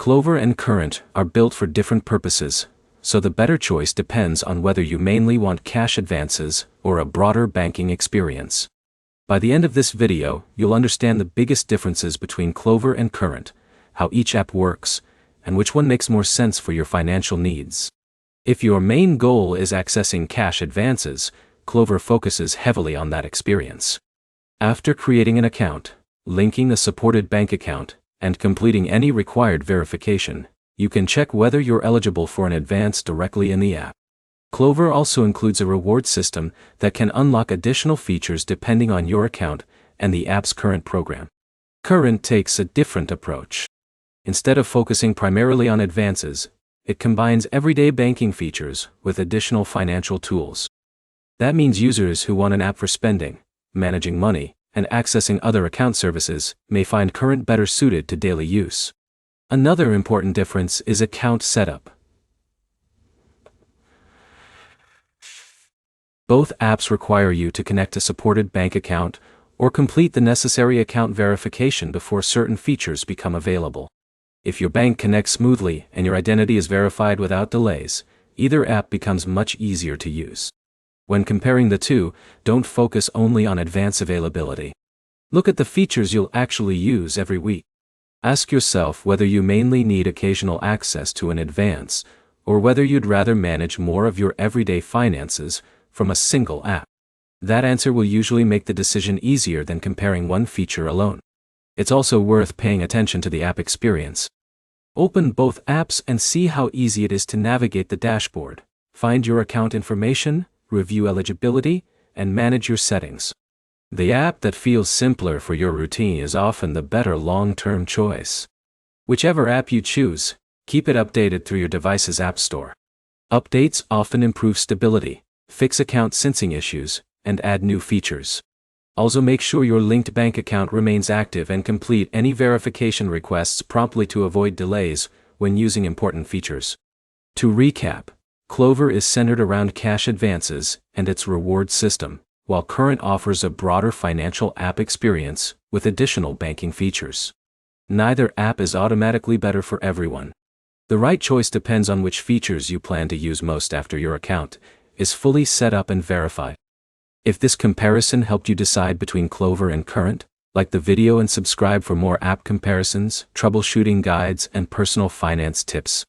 Klover and Current are built for different purposes, so the better choice depends on whether you mainly want cash advances or a broader banking experience. By the end of this video, you'll understand the biggest differences between Klover and Current, how each app works, and which one makes more sense for your financial needs. If your main goal is accessing cash advances, Klover focuses heavily on that experience. After creating an account, linking a supported bank account, and completing any required verification, you can check whether you're eligible for an advance directly in the app. Klover also includes a reward system that can unlock additional features depending on your account and the app's current program. Current takes a different approach. Instead of focusing primarily on advances, it combines everyday banking features with additional financial tools. That means users who want an app for spending, managing money, and accessing other account services may find Current better suited to daily use. Another important difference is account setup. Both apps require you to connect a supported bank account or complete the necessary account verification before certain features become available. If your bank connects smoothly and your identity is verified without delays, either app becomes much easier to use. When comparing the two, don't focus only on advance availability. Look at the features you'll actually use every week. Ask yourself whether you mainly need occasional access to an advance, or whether you'd rather manage more of your everyday finances from a single app. That answer will usually make the decision easier than comparing one feature alone. It's also worth paying attention to the app experience. Open both apps and see how easy it is to navigate the dashboard, find your account information, review eligibility, and manage your settings. The app that feels simpler for your routine is often the better long-term choice. Whichever app you choose, keep it updated through your device's app store. Updates often improve stability, fix account syncing issues, and add new features. Also make sure your linked bank account remains active and complete any verification requests promptly to avoid delays when using important features. To recap, Klover is centered around cash advances and its reward system, while Current offers a broader financial app experience with additional banking features. Neither app is automatically better for everyone. The right choice depends on which features you plan to use most after your account is fully set up and verified. If this comparison helped you decide between Klover and Current, like the video and subscribe for more app comparisons, troubleshooting guides, and personal finance tips.